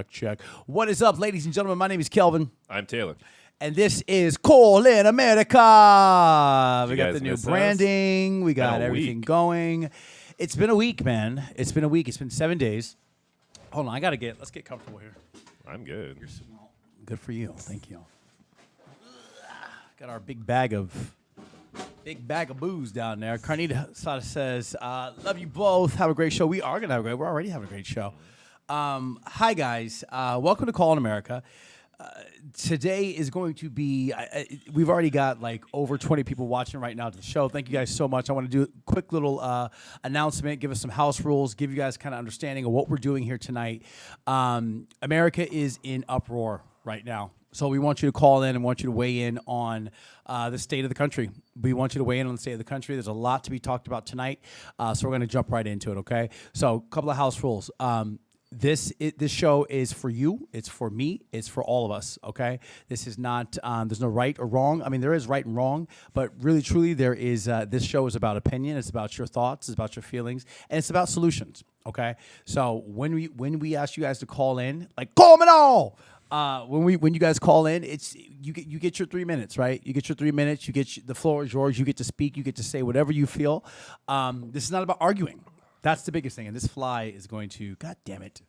Check. What is up, ladies and gentlemen? My name is Kelvin. I'm Taylor. And this is Call in America. We got the new miss branding. We got everything week. going. It's been a week, man. It's been a week. It's been 7 days. Hold on. Let's get comfortable here. I'm good. Good for you. Thank you. Got our big bag of booze down there. Carnita says, love you both. Have a great show. We're already having a great show. Hi, guys. Welcome to Call in America. Today is going to be, we've already got like over 20 people watching right now to the show. Thank you guys so much. I want to do a quick little announcement, give us some house rules, give you guys kind of understanding of what we're doing here tonight. America is in uproar right now. So we want you to call in and want you to weigh in on the state of the country. We want you to weigh in on the state of the country. There's a lot to be talked about tonight, so we're going to jump right into it, okay? So a couple of house rules. This show is for you. It's for me. It's for all of us, okay? This is not, there's no right or wrong. I mean, there is right and wrong, but really, truly, there is, this show is about opinion. It's about your thoughts. It's about your feelings, and it's about solutions, okay? So when we ask you guys to call in, like, call me all! When you guys call in, it's you get your 3 minutes, right? You get your 3 minutes. The floor is yours. You get to speak. You get to say whatever you feel. This is not about arguing. That's the biggest thing. And this fly is going to. God damn it!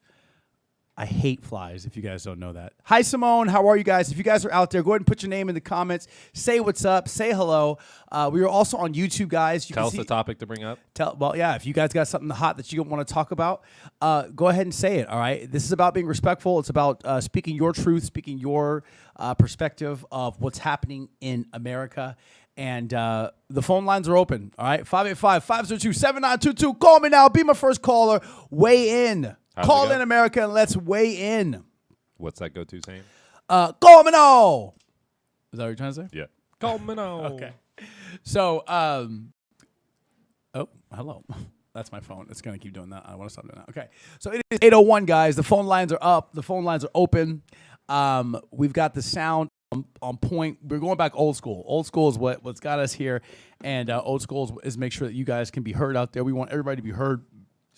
I hate flies. If you guys don't know that. Hi Simone, how are you guys? If you guys are out there, go ahead and put your name in the comments. Say what's up. Say hello. We are also on YouTube, guys. Tell us the topic to bring up. If you guys got something hot that you want to talk about, go ahead and say it, all right? This is about being respectful. It's about speaking your truth, speaking your perspective of what's happening in America. And the phone lines are open, all right? 585-502-7922. Call me now. Be my first caller. Weigh in. Call in America and let's weigh in. What's that go-to saying? Call me now. Is that what you're trying to say? Yeah. Call me now. Okay. So, oh, hello. That's my phone. It's going to keep doing that. I want to stop doing that. Okay. So it is 8:01, guys. The phone lines are up. The phone lines are open. We've got the sound on point. We're going back old school. Old school is what's got us here. And old school is make sure that you guys can be heard out there. We want everybody to be heard.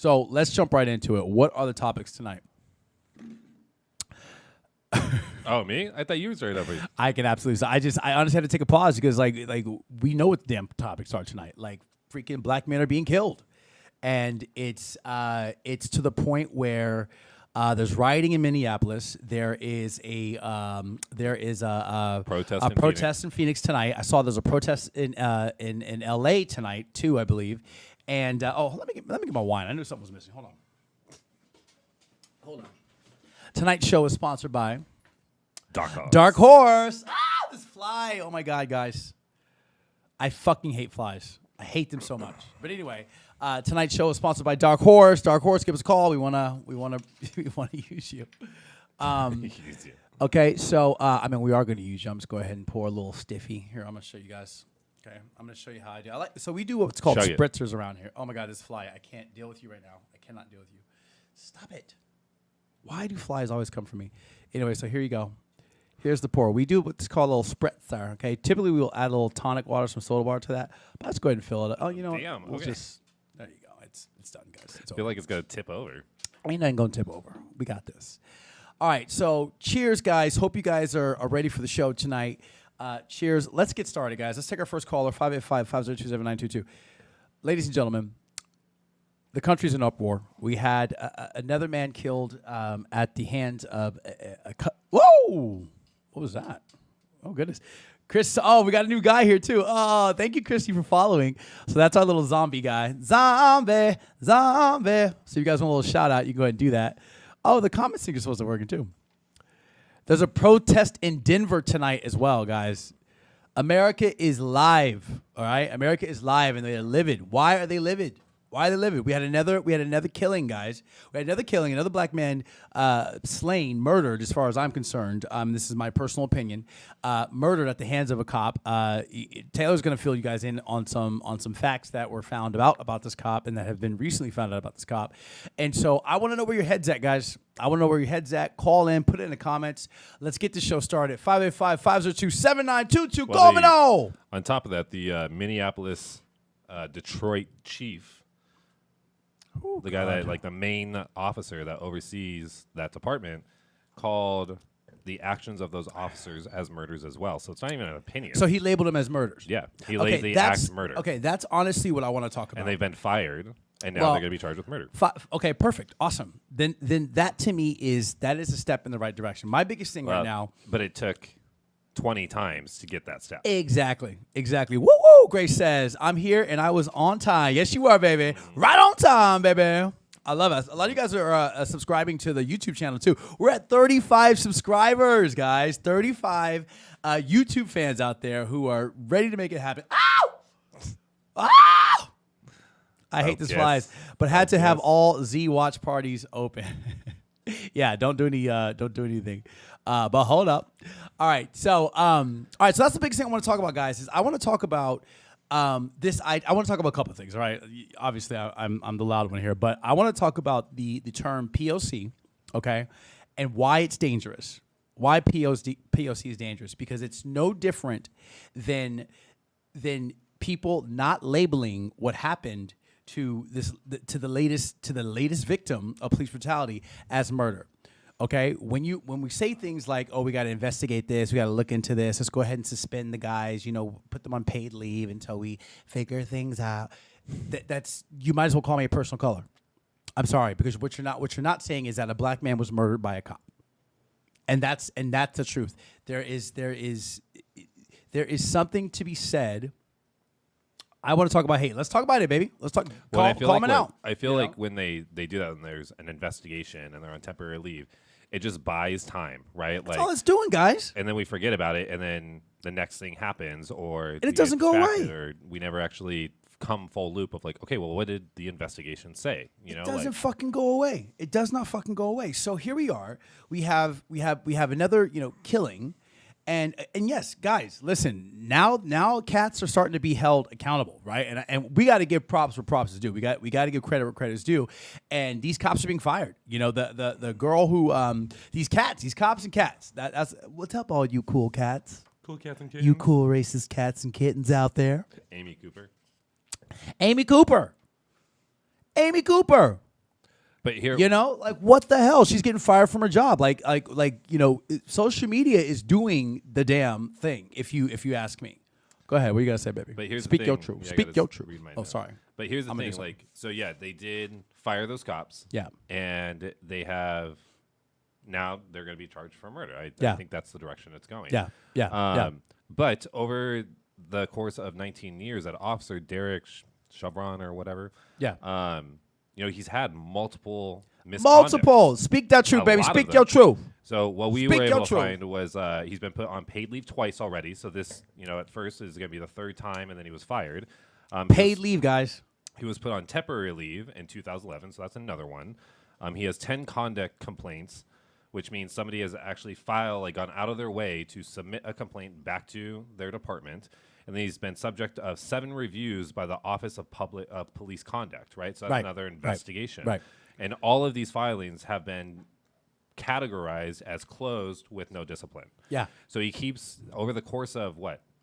So let's jump right into it. What are the topics tonight? Oh, me? I thought you was right over here. I can absolutely. I honestly had to take a pause because like we know what the damn topics are tonight. Like freaking black men are being killed, and it's to the point where there's rioting in Minneapolis. There is a protest in Phoenix tonight. I saw there's a protest in LA tonight too, I believe. And let me get my wine. I knew something was missing. Hold on. Tonight's show is sponsored by Dark Horse. This fly. Oh my God, guys. I fucking hate flies. I hate them so much. But anyway, tonight's show is sponsored by Dark Horse. Dark Horse, give us a call. We wanna use you. Okay, so we are gonna use you. I'm just go ahead and pour a little stiffy here. I'm gonna show you guys. Okay, I'm going to show you how I do. So we do what's called spritzers around here. Oh my God, this fly! I can't deal with you right now. I cannot deal with you. Stop it! Why do flies always come for me? Anyway, so here you go. Here's the pour. We do what's called a little spritzer. Okay, typically we will add a little tonic water, some soda water to that. But let's go ahead and fill it up. Oh, you know Damn, what? okay. There you go. It's done, guys. I feel like it's going to tip over. Ain't nothing going to tip over. We got this. All right, so cheers, guys. Hope you guys are ready for the show tonight. Cheers. Let's get started, guys. Let's take our first caller, 585-502-7922. Ladies and gentlemen, the country's in uproar. We had another man killed at the hands of whoa! What was that? Oh, goodness. Chris, we got a new guy here, too. Oh, thank you, Christy, for following. So that's our little zombie guy. Zombie. So if you guys want a little shout-out, you can go ahead and do that. Oh, the comment sync is supposed to be working, too. There's a protest in Denver tonight as well, guys. America is live, all right? America is live, and they're livid. Why are they livid? We had another killing, guys. We had another killing, another black man slain, murdered, as far as I'm concerned. This is my personal opinion. Murdered at the hands of a cop. Taylor's going to fill you guys in on some facts that were found about this cop and that have been recently found out about this cop. And so I want to know where your head's at, guys. I want to know where your head's at. Call in, put it in the comments. Let's get the show started. 585-502-7922. Call me now. On top of that, the Minneapolis Detroit chief the guy that like the main officer that oversees that department called the actions of those officers as murders as well. So it's not even an opinion. So he labeled them as murders. Yeah, he laid the act murder. Okay, that's honestly what I want to talk about. And they've been fired, and now they're going to be charged with murder. Okay, perfect, awesome. Then that to me is a step in the right direction. My biggest thing right now. But it took 20 times to get that step. Exactly. Woo woo. Grace says, "I'm here and I was on time." Yes, you are, baby. Right on time, baby. I love us. A lot of you guys are subscribing to the YouTube channel too. We're at 35 subscribers, guys. 35 YouTube fans out there who are ready to make it happen. Ow! Ow! I hate this flies, but had to have all Z watch parties open. Yeah, don't do anything. But hold up. All right, so so that's the biggest thing I want to talk about, guys. Is I want to talk about this. I want to talk about a couple of things. All right, obviously I'm the loud one here, but I want to talk about the term POC, okay, and why it's dangerous. Why POC is dangerous? Because it's no different than people not labeling what happened to the latest victim of police brutality as murder. Okay, when we say things like, "Oh, we got to investigate this, we got to look into this, let's go ahead and suspend the guys, put them on paid leave until we figure things out," that's you might as well call me a personal color. I'm sorry, because what you're not saying is that a black man was murdered by a cop, and that's the truth. There is something to be said. I want to talk about hate. Let's talk about it, baby. Let's talk. Well, call it out. I feel like when they do that and there's an investigation and they're on temporary leave, it just buys time, right? That's all it's doing, guys. And then we forget about it, and then the next thing happens, or it doesn't go away, or we never actually come full loop of like, okay, well, what did the investigation say? It doesn't fucking go away. It does not fucking go away. So here we are. We have another killing. And yes, guys, listen. Now cats are starting to be held accountable, right? And we got to give props where props is due. We got to give credit where credit is due. And these cops are being fired. The girl who these cops and cats. That's what's up, all you cool cats. Cool cats and kittens. You cool racist cats and kittens out there. Amy Cooper. But here, what the hell? She's getting fired from her job. Social media is doing the damn thing. If you ask me, go ahead. What you gotta say, baby? But here's Speak the your thing. truth. Yeah, Speak your truth. Oh, sorry. But here's the thing. They did fire those cops. Yeah. And they have now they're going to be charged for murder. I think that's the direction it's going. Yeah. But over the course of 19 years, that officer Derek Chevron or whatever. Yeah. He's had multiple misconduct. Speak that truth, baby. Speak your truth. So what we were able to find was he's been put on paid leave twice already. So this, at first is going to be the third time, and then he was fired. Paid leave, guys. He was put on temporary leave in 2011, so that's another one. He has 10 conduct complaints, which means somebody has actually gone out of their way to submit a complaint back to their department. And then he's been subject of 7 reviews by the Office of Police Conduct, right? So that's another investigation. Right. And all of these filings have been categorized as closed with no discipline. Yeah. So he keeps, over the course of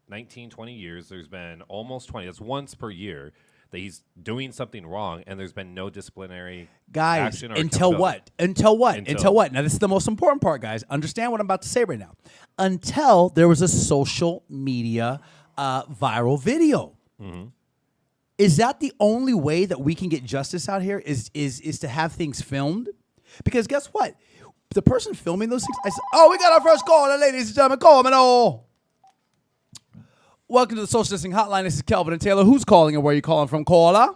19, 20 years, there's been almost 20, that's once per year, that he's doing something wrong, and there's been no disciplinary action or until what? Until what? Now, this is the most important part, guys. Understand what I'm about to say right now. Until there was a social media viral video. Mm-hmm. Is that the only way that we can get justice out here? Is to have things filmed? Because guess what? The person filming those things, we got our first caller, ladies and gentlemen. Call me all. Welcome to the Social Distancing Hotline. This is Kelvin and Taylor. Who's calling and where are you calling from, caller?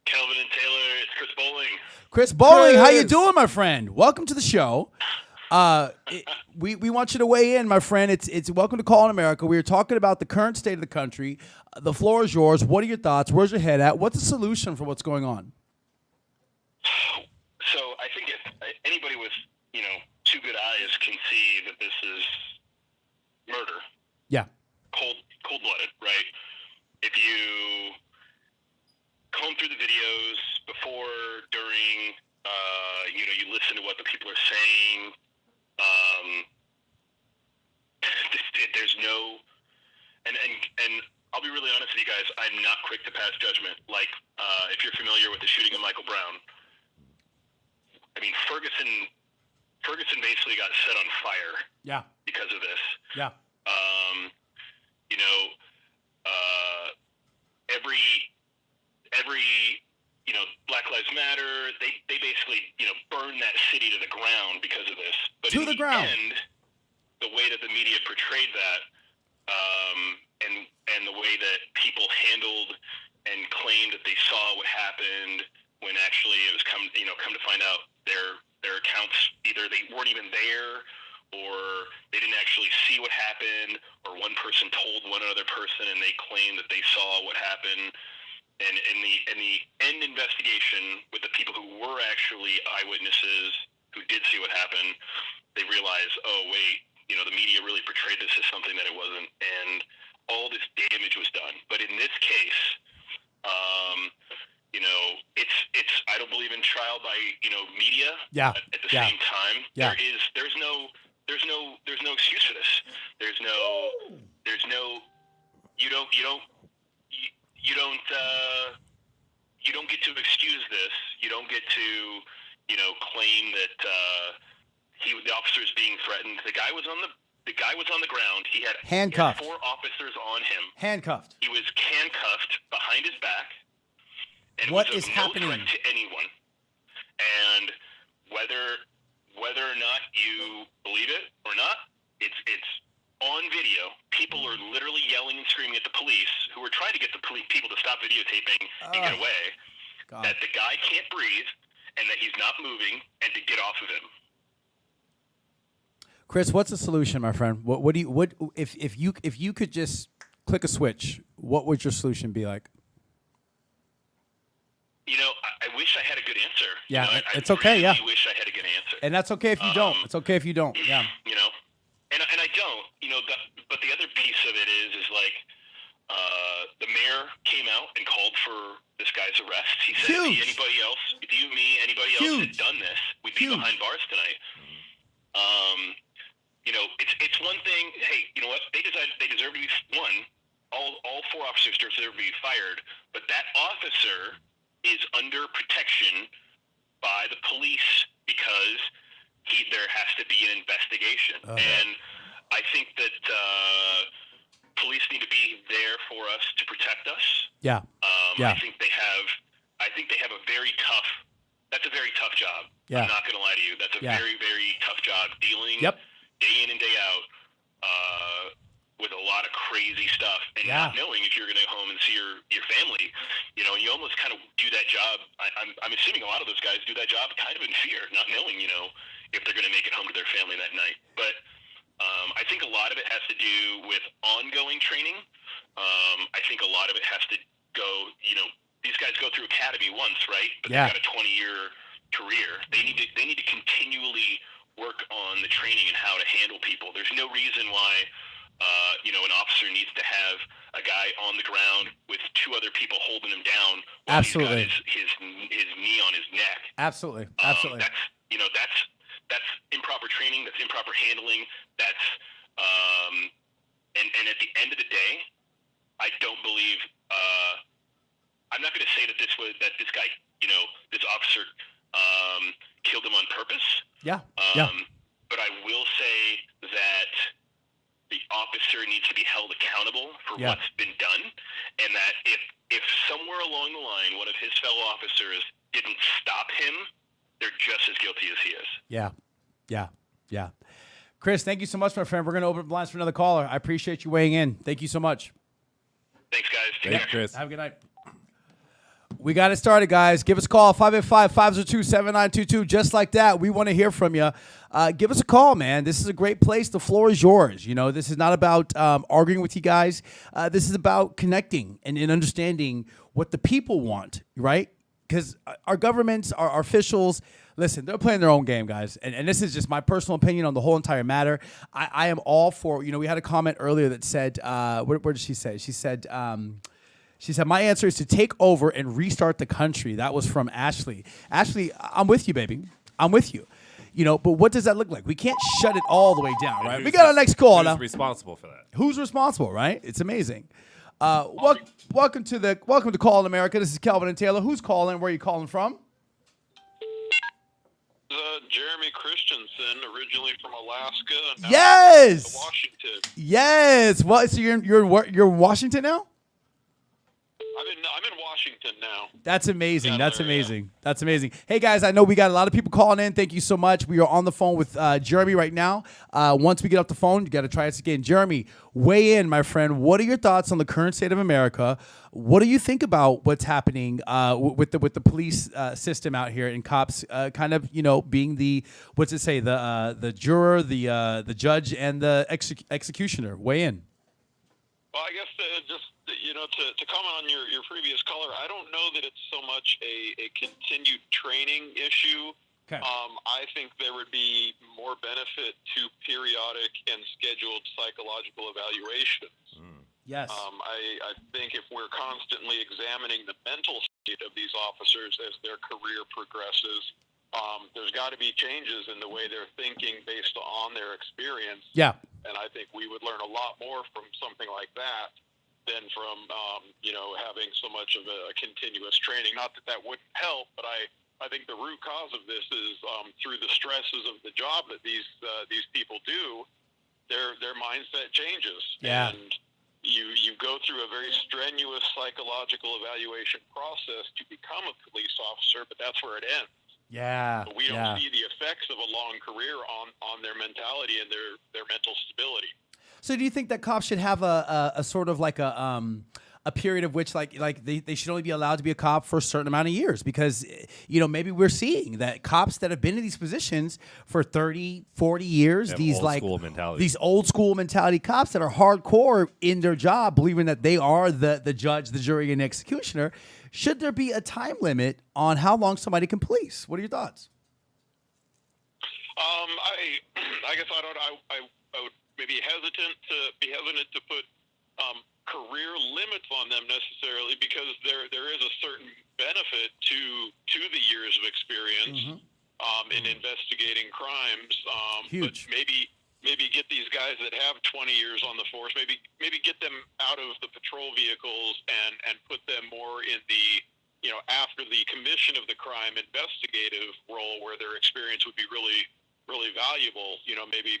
Kelvin and Taylor, it's Chris Bowling. Chris Bowling, how you doing, my friend? Welcome to the show. We want you to weigh in, my friend. It's welcome to Call in America. We are talking about the current state of the country. The floor is yours. What are your thoughts? Where's your head at? What's the solution for what's going on? So I think if anybody with 2 good eyes can see that this is murder. Yeah. Cold-blooded, right? If you comb through the videos before, during, you listen to what the people are saying. There's no, and I'll be really honest with you guys. I'm not quick to pass judgment. If if you're familiar with the shooting of Michael Brown. I mean, Ferguson basically got set on fire. Yeah. Because of this. Yeah. You know, every you know, Black Lives Matter, they basically, you know, burned that city to the ground because of this. But To in the ground. end, the way that the media portrayed that, and the way that people handled and claimed that they saw what happened when actually it was come to find out their accounts, either they weren't even there or they didn't actually see what happened, or one person told one other person and they claimed that they saw what happened. And in the end investigation with the people who were actually eyewitnesses who did see what happened, they realized, oh wait, you know, the media really portrayed this as something that it wasn't, and all this damage was done. But in this case, you know, it's I don't believe in trial by, you know, media. Yeah. At the Yeah. same time, Yeah. there's no excuse for this. There's no you don't get to excuse this. You don't get to, you know, claim that the officer is being threatened. The guy was on the ground. He had Handcuffed. 4 officers on him. Handcuffed. He was handcuffed behind his back. And What was is of happening? No threat to anyone. And whether or not you believe it or not, it's on video. People are literally yelling and screaming at the police, who are trying to get the people to stop videotaping and get away, God. that the guy can't breathe and that he's not moving, and to get off of him. Chris, what's the solution, my friend? If you could just click a switch, what would your solution be like? You know, I wish I had a good answer. Yeah, you know, it's okay, really yeah. wish I had a good answer. And that's okay if you don't. It's okay if you don't. Yeah. You know, and I don't. You know, but the other piece of it is like the mayor came out and called for this guy's arrest. He said, Huge. anybody else, if you, me, anybody else Huge. had done this, we'd be Huge. behind bars tonight. You know, it's one thing. Hey, you know what? They deserve to be all 4 officers deserve to be fired, but that officer is under protection by the police because there has to be an investigation. And I think that police need to be there for us to protect us. Yeah. Yeah. I think they have a very tough. That's a very tough job. Yeah. I'm not going to lie to you. That's a Yeah. very, very tough job dealing Yep. day in and day out with a lot of crazy stuff, and Yeah. not knowing if you're going to go home and see your family. You know, and you almost kind of do that job. I'm assuming a lot of those guys do that job kind of in fear, not knowing, you know, if they're going to make it home to their family that night. But I think a lot of it has to do with ongoing training. I think a lot of it has to go, you know, these guys go through academy once, right? But Yeah. they've got a 20-year career. They need to continually work on the training and how to handle people. There's no reason why, you know, an officer needs to have a guy on the ground with 2 other people holding him down while Absolutely. he's got his knee on his neck. Absolutely. Absolutely. That's, you know, that's improper training. That's improper handling. That's and at the end of the day, I don't believe. I'm not going to say that this guy, you know, this officer killed him on purpose. Yeah. But I will say that the officer needs to be held accountable for Yeah. what's been done, and that if somewhere along the line one of his fellow officers didn't stop him, they're just as guilty as he is. Yeah. Yeah. Yeah. Chris, thank you so much, my friend. We're going to open up the lines for another caller. I appreciate you weighing in. Thank you so much. Thanks, guys. Take Thanks, care. Chris. Have a good night. We got it started, guys. Give us a call, 585-502-7922. Just like that, we want to hear from you. Give us a call, man. This is a great place. The floor is yours. You know, this is not about arguing with you guys. This is about connecting and understanding what the people want, right? Because our governments, our officials, listen, they're playing their own game, guys. And this is just my personal opinion on the whole entire matter. I am all for, you know, we had a comment earlier that said, what did she say? She said, my answer is to take over and restart the country. That was from Ashley. Ashley, I'm with you, baby. I'm with you. You know, but what does that look like? We can't shut it all the way down, right? We got our next call now. Who's responsible for that? Who's responsible, right? It's amazing. Welcome to Call in America. This is Kelvin and Taylor. Who's calling? Where are you calling from? Jeremy Christensen, originally from Alaska, and now Yes. Washington. Yes. What? So you're in Washington now? I'm in Washington now. That's amazing. Down That's there, amazing. That's amazing. Hey guys, I know we got a lot of people calling in. Thank you so much. We are on the phone with Jeremy right now. Once we get off the phone, you got to try us again. Jeremy, weigh in, my friend. What are your thoughts on the current state of America? What do you think about what's happening with the police system out here and cops kind of being the the juror, the judge, and the executioner? Weigh in. Well, I guess to comment on your previous caller, I don't know that it's so much a continued training issue. Okay. I think there would be more benefit to periodic and scheduled psychological evaluations. Yes. I think if we're constantly examining the mental state of these officers as their career progresses, there's got to be changes in the way they're thinking based on their experience. Yeah. And I think we would learn a lot more from something like that than from, having so much of a continuous training. Not that wouldn't help, but I think the root cause of this is through the stresses of the job that these people do, their mindset changes. Yeah. And you go through a very strenuous psychological evaluation process to become a police officer, but that's where it ends. Yeah. But we don't see the effects of a long career on their mentality and their mental stability. So do you think that cops should have a sort of like a period of which they should only be allowed to be a cop for a certain amount of years? Because maybe we're seeing that cops that have been in these positions for 30, 40 years, these old school mentality cops that are hardcore in their job, believing that they are the judge, the jury, and executioner. Should there be a time limit on how long somebody can police? What are your thoughts? I guess I would maybe hesitant to put career limits on them necessarily, because there is a certain benefit to the years of experience in investigating crimes. Huge. But maybe get these guys that have 20 years on the force, maybe get them out of the patrol vehicles and put them more in the after the commission of the crime investigative role, where their experience would be really valuable. Maybe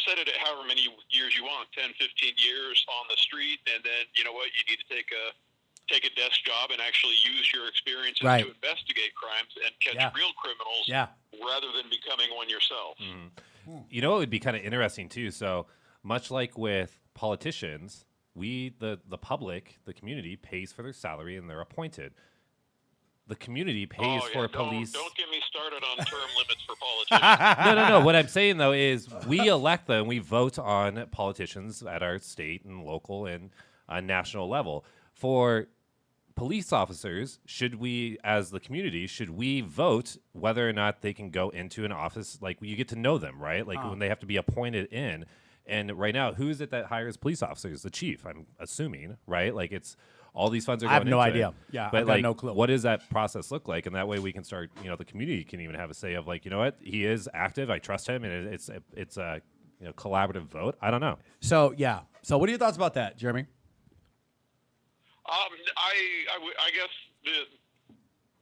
set it at however many years you want, 10, 15 years on the street, and then you need to take a desk job and actually use your experiences to investigate crimes and catch real criminals rather than becoming one yourself. It would be kind of interesting too. So much like with politicians, the public, the community pays for their salary and they're appointed. The community pays for police. Don't get me started on term limits for politicians. No. What I'm saying, though, is we elect them. We vote on politicians at our state and local and national level. For police officers, should we, as the community, vote whether or not they can go into an office? Like, you get to know them, right? Like, when they have to be appointed in. And right now, who is it that hires police officers? The chief, I'm assuming, right? Like, it's... all these funds are going into it. I have no idea. Yeah, but I've got no clue. What does that process look like? And that way we can start, the community can even have a say of like, you know what, he is active. I trust him. And it's a collaborative vote. I don't know. So, yeah. So what are your thoughts about that, Jeremy? I guess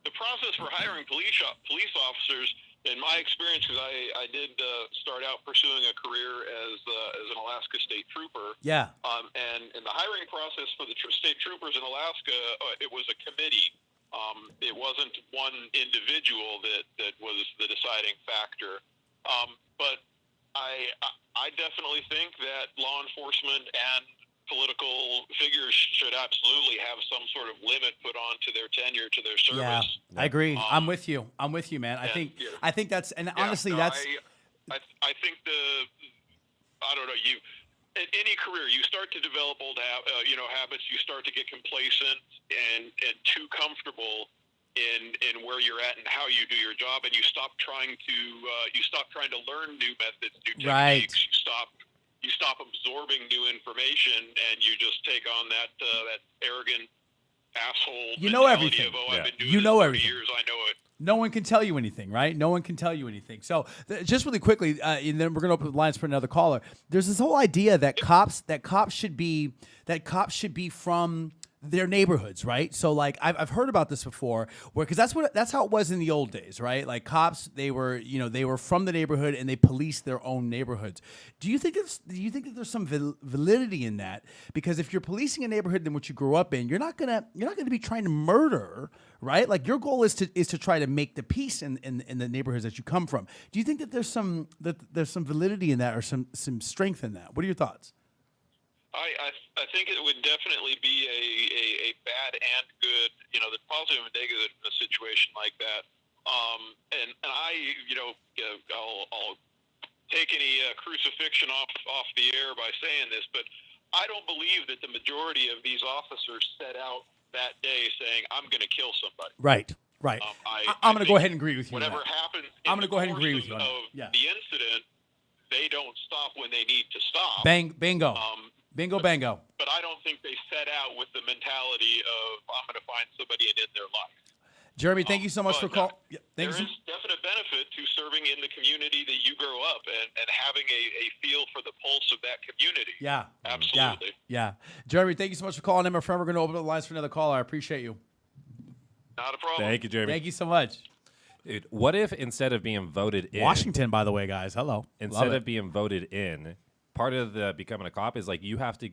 the process for hiring police officers, in my experience, because I did start out pursuing a career as an Alaska state trooper. Yeah. And in the hiring process for the state troopers in Alaska, it was a committee. It wasn't one individual that was the deciding factor. But I definitely think that law enforcement and political figures should absolutely have some sort of limit put on to their tenure, to their service. Yeah, I agree. I'm with you, man. I think that's, and honestly, that's. I think I don't know, in any career, you start to develop old habits. You start to get complacent and too comfortable in where you're at and how you do your job, and you stop trying to learn new methods, new techniques. Right. You stop absorbing new information, and you just take on that arrogant asshole. You know everything. Of, I've been doing you know this for everything. years. I know it. No one can tell you anything, right? No one can tell you anything. So just really quickly, and then we're going to open the lines for another caller. There's this whole idea that cops should be from their neighborhoods, right? So like I've heard about this before, where because that's how it was in the old days, right? Like cops, they were from the neighborhood and they policed their own neighborhoods. Do you think that there's some validity in that? Because if you're policing a neighborhood than what you grew up in, you're not gonna be trying to murder, right? Like your goal is to try to make the peace in the neighborhoods that you come from. Do you think that there's some validity in that or some strength in that? What are your thoughts? I think it would definitely be a bad and good, the positive and negative in a situation like that. And I, I'll take any crucifixion off the air by saying this, but I don't believe that the majority of these officers set out that day saying, I'm going to kill somebody. Right. I'm going to go ahead and agree with you. Whatever happens I'm going to go ahead and agree with you. The incident, they don't stop when they need to stop. Bingo. Bingo, bango. But I don't think they set out with the mentality of, I'm going to find somebody and end their life. Jeremy, thank you so much for calling. There is definite benefit to serving in the community that you grow up and having a feel for the pulse of that community. Yeah. Absolutely. Yeah. Jeremy, thank you so much for calling in, my friend. We're going to open up the lines for another caller. I appreciate you. Not a problem. Thank you, Jeremy. Thank you so much. Dude, what if instead of being voted in... Washington, by the way, guys. Hello. Instead of being voted in... Part of the becoming a cop is like you have to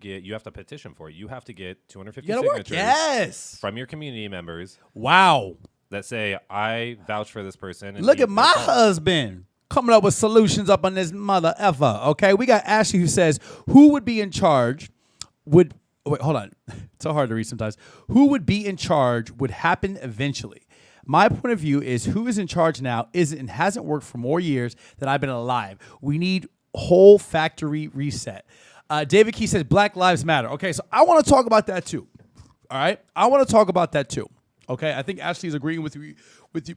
petition for it. You have to get 250 signatures from your community members. Wow. That say, I vouch for this person. And look at my husband coming up with solutions up on this mother effer. Okay, we got Ashley who says, who would be in charge wait, hold on. It's so hard to read sometimes. Who would be in charge would happen eventually. My point of view is who is in charge now isn't and hasn't worked for more years than I've been alive. We need whole factory reset. David Key says Black Lives Matter. Okay, so I want to talk about that too. All right, I want to talk about that too. Okay, I think Ashley's agreeing with you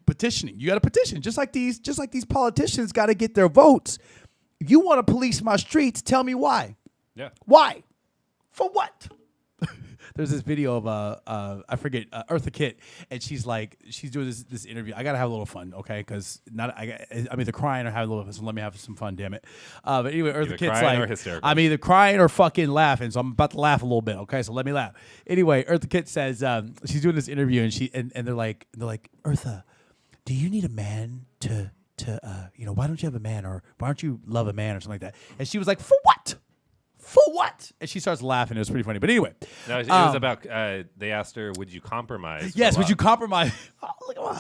petitioning. You got to petition, just like these politicians got to get their votes. If you want to police my streets, tell me why. Yeah. Why? For what? There's this video of I forget Eartha Kitt, and she's doing this interview. I gotta have a little fun, okay? Because I'm either crying or having a little fun. So let me have some fun, damn it. But anyway, Eartha Kitt's like, I'm either crying or fucking laughing. So I'm about to laugh a little bit, okay? So let me laugh. Anyway, Eartha Kitt says she's doing this interview, and they're like, Eartha, do you need a man to why don't you have a man, or why don't you love a man, or something like that? And she was like, for what? For what? And she starts laughing. It was pretty funny. But anyway. No, it was about, they asked her, would you compromise? Yes, would you compromise? Oh, look at my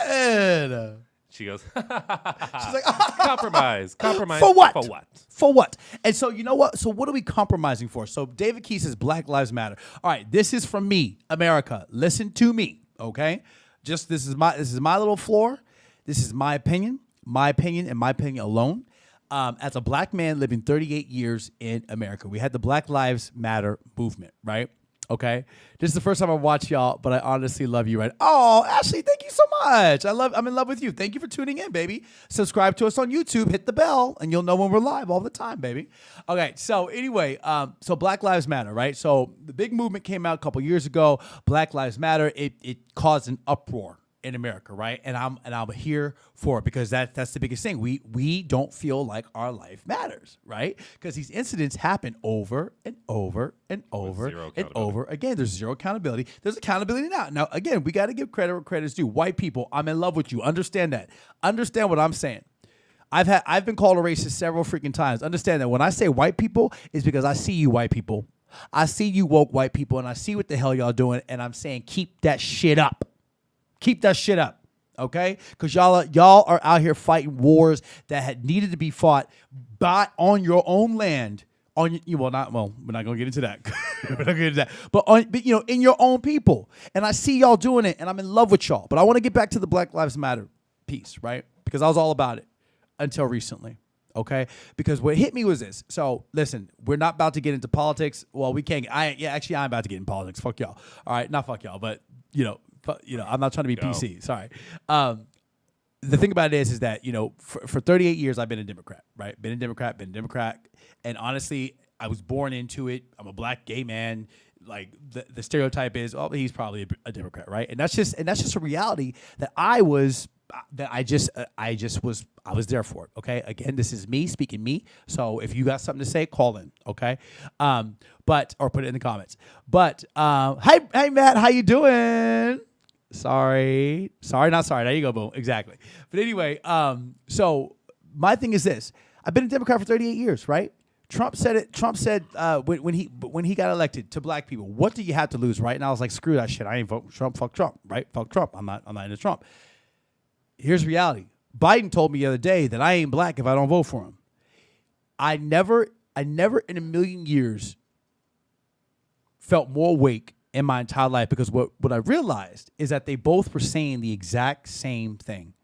husband. She goes, she's like, compromise. For what? For what? For what? And so, you know what? So what are we compromising for? So David Key says Black Lives Matter. All right, this is from me, America. Listen to me, okay? This is my little floor. This is my opinion, and my opinion alone. As a black man living 38 years in America, we had the Black Lives Matter movement, right? Okay. This is the first time I watch y'all, but I honestly love you, right? Oh, Ashley, thank you so much. I'm in love with you. Thank you for tuning in, baby. Subscribe to us on YouTube, hit the bell, and you'll know when we're live all the time, baby. Okay. So anyway, so Black Lives Matter, right? So the big movement came out a couple years ago. Black Lives Matter. It caused an uproar in America, right? And I'm here for it because that's the biggest thing. We don't feel like our life matters, right? Because these incidents happen over and over and over and over again. There's zero accountability. There's accountability now. Now, again, we got to give credit where credit's due. White people, I'm in love with you. Understand that. Understand what I'm saying. I've been called a racist several freaking times. Understand that when I say white people, it's because I see you white people. I see you woke white people, and I see what the hell y'all doing, and I'm saying keep that shit up. Keep that shit up, okay? Because y'all are out here fighting wars that had needed to be fought on your own land. We're not gonna get into that. We're not gonna get into that. But in your own people. And I see y'all doing it, and I'm in love with y'all. But I want to get back to the Black Lives Matter piece, right? Because I was all about it until recently. Okay, because what hit me was this. So listen, we're not about to get into politics. Well, we can't. I'm about to get in politics. Fuck y'all. All right, not fuck y'all, but I'm not trying to be PC. Sorry. The thing about it is that for 38 years I've been a Democrat, right? Been a Democrat, and honestly, I was born into it. I'm a black gay man like the stereotype is, oh, he's probably a Democrat, right? And that's just a reality that I was there for it. Okay, again, this is me speaking me. So if you got something to say, call in. Okay, but or put it in the comments. But hey Matt, how you doing? Sorry, not sorry. There you go, boom. Exactly. But anyway, so my thing is this: I've been a Democrat for 38 years, right? Trump said it. Trump said when he got elected to black people, what do you have to lose, right? And I was like, screw that shit. I ain't voting Trump. Fuck Trump, right? Fuck Trump. I'm not into Trump. Here's reality. Biden told me the other day that I ain't black if I don't vote for him. I never in a million years felt more awake in my entire life, because what I realized is that they both were saying the exact same thing.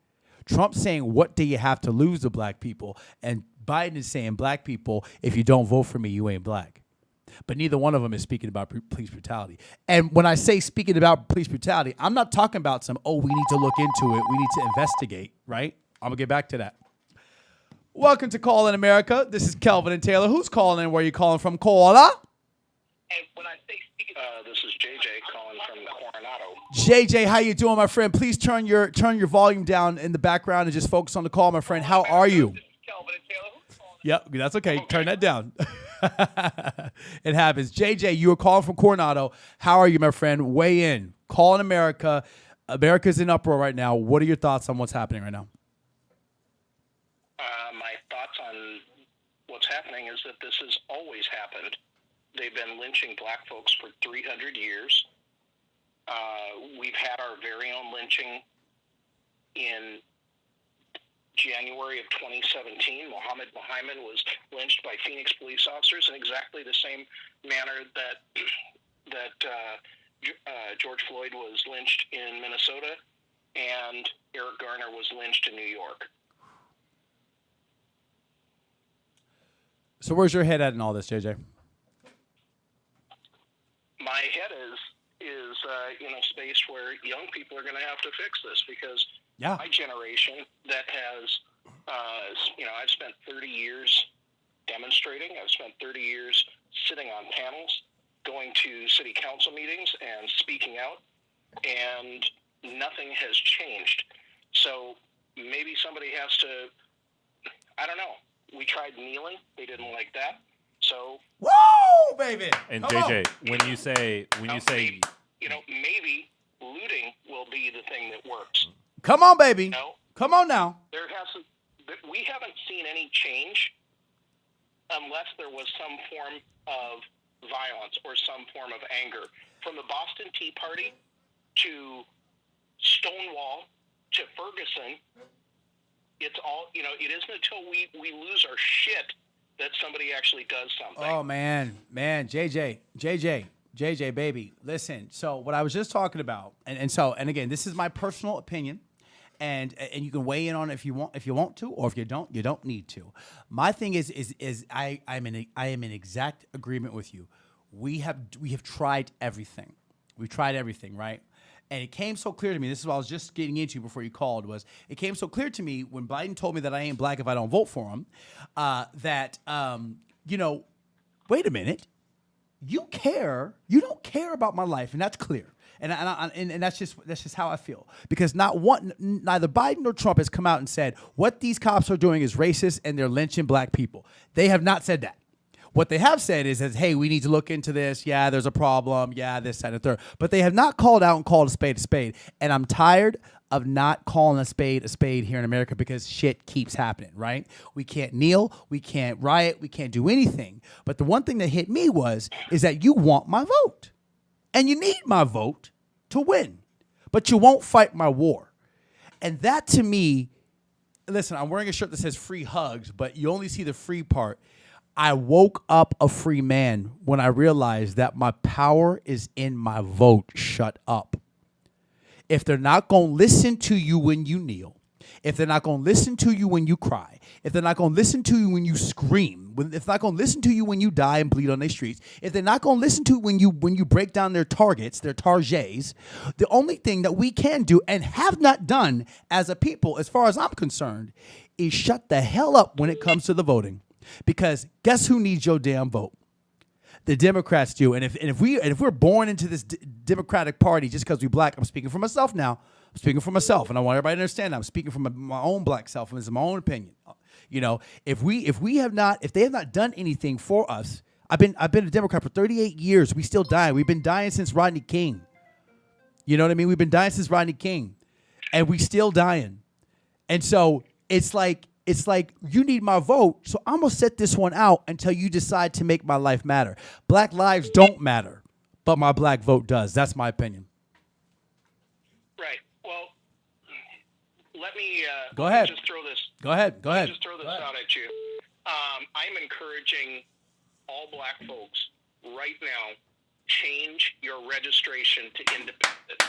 Trump saying, what do you have to lose to black people? And Biden is saying, black people, if you don't vote for me, you ain't black. But neither one of them is speaking about police brutality. And when I say speaking about police brutality, I'm not talking about some, oh, we need to look into it, we need to investigate, right? I'm going to get back to that. Welcome to Call in America. This is Kelvin and Taylor. Who's calling in? Where are you calling from? Caller? And when I say This is JJ calling from Coronado. JJ, how you doing, my friend? Please turn your volume down in the background and just focus on the call, my friend. How are you? Kelvin and Taylor, who's calling? Yep, that's okay. Turn that down. It happens. JJ, you were calling from Coronado. How are you, my friend? Weigh in. Call in America. America's in uproar right now. What are your thoughts on what's happening right now? My thoughts on what's happening is that this has always happened. They've been lynching black folks for 300 years. We've had our very own lynching in January of 2017. Mohammed was lynched by Phoenix police officers in exactly the same manner that George Floyd was lynched in Minnesota and Eric Garner was lynched in New York. So where's your head at in all this, JJ? My head is in a space where young people are going to have to fix this, because my generation that has, I've spent 30 years demonstrating. I've spent 30 years sitting on panels, going to city council meetings and speaking out, and nothing has changed. So maybe somebody has to, I don't know. We tried kneeling. They didn't like that. So, whoa, baby! And Come JJ, on. when you say, maybe looting will be the thing that works. Come on, baby. No, come on now. We haven't seen any change unless there was some form of violence or some form of anger. From the Boston Tea Party to Stonewall to Ferguson, it's all, it isn't until we lose our shit that somebody actually does something. Oh, man, JJ, baby, listen. So what I was just talking about, and again, this is my personal opinion, and you can weigh in on it if you want to, or if you don't need to. My thing is I am in exact agreement with you. We have tried everything. We've tried everything, right? And it came so clear to me, this is what I was just getting into before you called, it came so clear to me when Biden told me that I ain't black if I don't vote for him, wait a minute, you don't care about my life, and that's clear. And that's just how I feel, because neither Biden nor Trump has come out and said what these cops are doing is racist and they're lynching black people. They have not said that. What they have said is, hey, we need to look into this. Yeah, there's a problem. Yeah, this, that, and the third. But they have not called out and called a spade. And I'm tired of not calling a spade here in America, because shit keeps happening, right? We can't kneel. We can't riot. We can't do anything. But the one thing that hit me is that you want my vote. And you need my vote to win. But you won't fight my war. And that, to me, listen, I'm wearing a shirt that says free hugs, but you only see the free part. I woke up a free man when I realized that my power is in my vote. Shut up. If they're not going to listen to you when you kneel, if they're not going to listen to you when you cry, if they're not going to listen to you when you scream, if they're not going to listen to you when you die and bleed on their streets, if they're not going to listen to you when you break down their targets, their targets, the only thing that we can do and have not done as a people, as far as I'm concerned, is shut the hell up when it comes to the voting. Because guess who needs your damn vote? the Democrats do. And if we're born into this Democratic Party just because we black, I'm speaking for myself now. I'm speaking for myself, and I want everybody to understand that. I'm speaking from my own black self, and it's my own opinion. You know, if they have not done anything for us, I've been a Democrat for 38 years. We still dying. We've been dying since Rodney King. You know what I mean? We've been dying since Rodney King, and we still dying. And so it's like you need my vote. So I'm gonna set this one out until you decide to make my life matter. Black lives don't matter, but my black vote does. That's my opinion. Right. Well, let me Go ahead. just throw this. Go ahead. Just throw this out at you. I'm encouraging all black folks right now, change your registration to independent.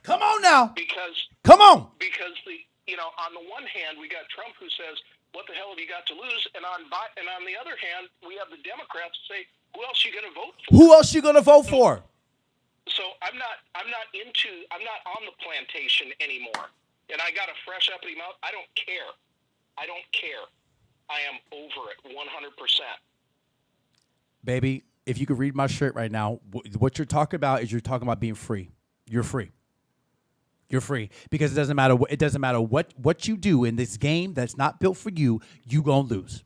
Come on now. Because on the one hand, we got Trump who says, "What the hell have you got to lose?" And on the other hand, we have the Democrats say, "Who else are you going to vote for?" Who else you gonna vote for? So I'm not on the plantation anymore, and I got a fresh uppity mouth. I don't care. I am over it 100%. Baby, if you could read my shirt right now, what you're talking about is you're talking about being free. You're free. You're free because it doesn't matter. It doesn't matter what you do in this game that's not built for you. You gonna lose.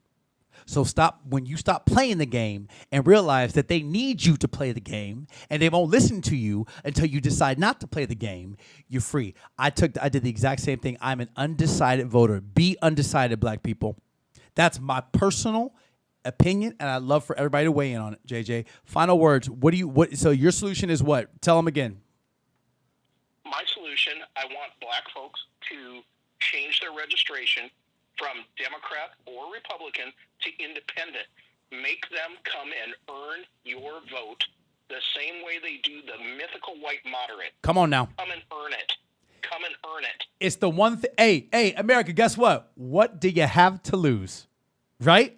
So when you stop playing the game and realize that they need you to play the game and they won't listen to you until you decide not to play the game, you're free. I did the exact same thing. I'm an undecided voter. Be undecided, black people. That's my personal opinion, and I'd love for everybody to weigh in on it. JJ, final words. So your solution is what? Tell them again. My solution, I want black folks to change their registration from Democrat or Republican to independent. Make them come and earn your vote the same way they do the mythical white moderate. Come on now. Come and earn it. Come and earn it. It's the one thing. Hey, America, guess what? What do you have to lose? Right?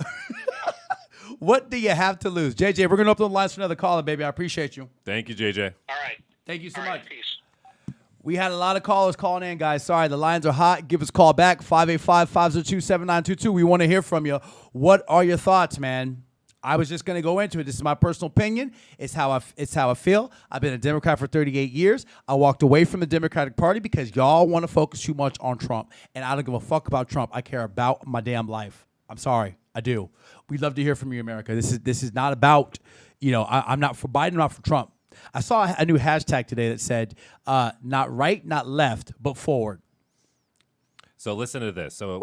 What do you have to lose? JJ, we're going to open the lines for another caller, baby. I appreciate you. Thank you, JJ. All right. Thank you so All much. right, peace. We had a lot of callers calling in, guys. Sorry, the lines are hot. Give us a call back, 585-502-7922. We want to hear from you. What are your thoughts, man? I was just going to go into it. This is my personal opinion. It's how I feel. I've been a Democrat for 38 years. I walked away from the Democratic Party because y'all want to focus too much on Trump. And I don't give a fuck about Trump. I care about my damn life. I'm sorry. I do. We'd love to hear from you, America. This is not about, I'm not for Biden, not for Trump. I saw a new hashtag today that said, not right, not left, but forward. So listen to this. So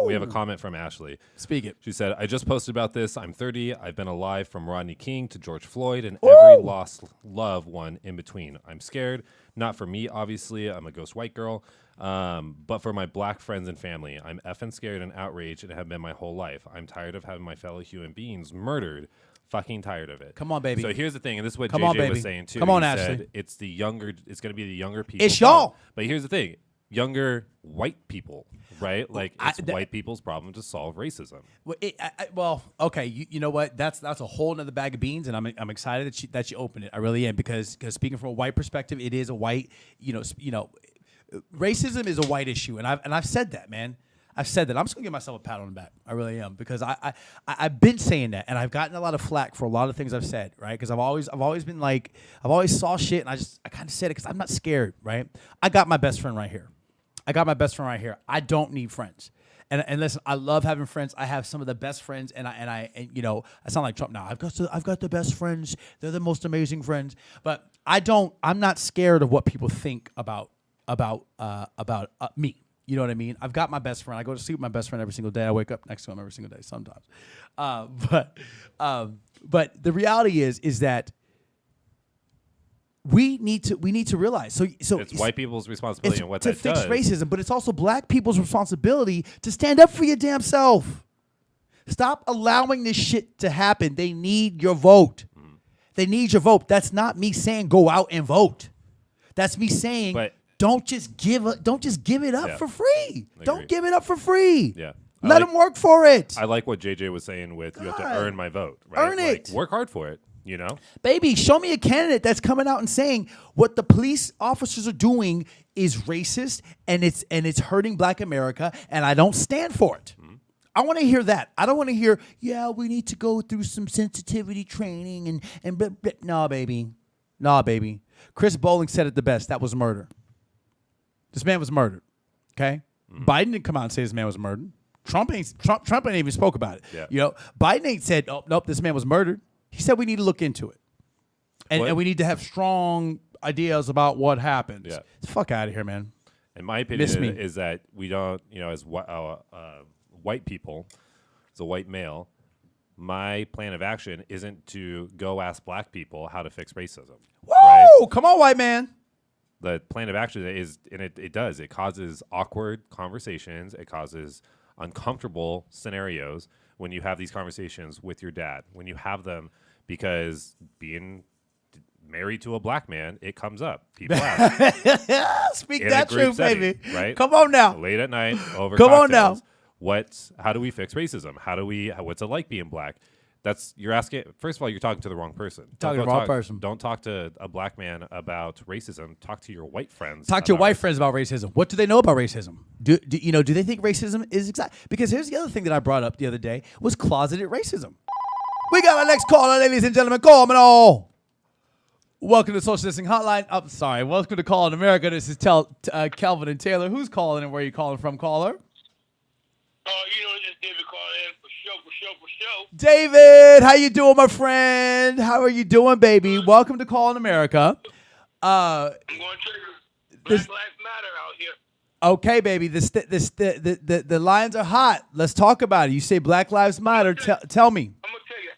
we have a comment from Ashley. Speak it. She said, I just posted about this. I'm 30. I've been alive from Rodney King to George Floyd and every lost loved one in between. I'm scared. Not for me, obviously. I'm a ghost white girl. But for my black friends and family. I'm effing scared and outraged and have been my whole life. I'm tired of having my fellow human beings murdered. Fucking tired of it. Come on, baby. So here's the thing, and this is what Come JJ on, baby. was saying too. Come on, He Ashley. said it's going to be the younger people. It's y'all. problem. But here's the thing, younger white people, right? Like it's white people's problem to solve racism. Well, okay. You know what? That's a whole nother bag of beans, and I'm excited that you opened it. I really am because speaking from a white perspective, it is a white. Racism is a white issue, and I've said that, man. I've said that. I'm just gonna give myself a pat on the back. I really am because I've been saying that, and I've gotten a lot of flack for a lot of things I've said, right? Because I've always been like I've always saw shit, and I kind of said it because I'm not scared, right? I got my best friend right here. I don't need friends. And listen, I love having friends. I have some of the best friends, and I sound like Trump now. I've got the best friends. They're the most amazing friends. But I'm not scared of what people think about me. You know what I mean? I've got my best friend. I go to sleep with my best friend every single day. I wake up next to him every single day sometimes. But the reality is that we need to realize. So it's white people's responsibility and what to that fix does. racism, but it's also black people's responsibility to stand up for your damn self. Stop allowing this shit to happen. They need your vote. They need your vote. That's not me saying go out and vote. That's me saying don't just give it up for free. Don't give it up for free. Yeah. Let them work for it. I like what JJ was saying with you have to earn my vote. Right? Earn it. Work hard for it. Baby, show me a candidate that's coming out and saying what the police officers are doing is racist and it's hurting black America, and I don't stand for it. I want to hear that. I don't want to hear, yeah, we need to go through some sensitivity training and blah, blah. No, baby. Nah, baby. Chris Bowling said it the best. That was murder. This man was murdered. Okay? Biden didn't come out and say this man was murdered. Trump ain't even spoke about it. Yeah. You know, Biden ain't said, oh, nope, this man was murdered. He said we need to look into it. And we need to have strong ideas about what happened. Yeah. Fuck out of here, man. In my opinion, is that we don't, as white people, as a white male, my plan of action isn't to go ask black people how to fix racism. Whoa! Right? Come on, white man. The plan of action is, and it causes awkward conversations. It causes uncomfortable scenarios when you have these conversations with your dad. When you have them, because being married to a black man, it comes up. People ask. Speak in that a group truth, setting, baby. right? Come on now. Late at night over Come on cocktails. now. How do we fix racism? What's it like being black? You're asking. First of all, you're talking to the wrong person. Don't talk to a black man about racism. Talk to your white friends. Talk to your white friends about racism. What do they know about racism? Do they think racism is exact? Because here's the other thing that I brought up the other day was closeted racism. We got our next caller, ladies and gentlemen. Call me all. Welcome to Social Distancing Hotline. I'm sorry. Welcome to Call in America. This is Calvin and Taylor. Who's calling and where are you calling from, caller? This is David calling in for show. David, how you doing, my friend? How are you doing, baby? Welcome to Call in America. I'm going to Black Lives Matter out here. Okay, baby. The lines are hot. Let's talk about it. You say Black Lives Matter. Tell me. I'm going to tell you.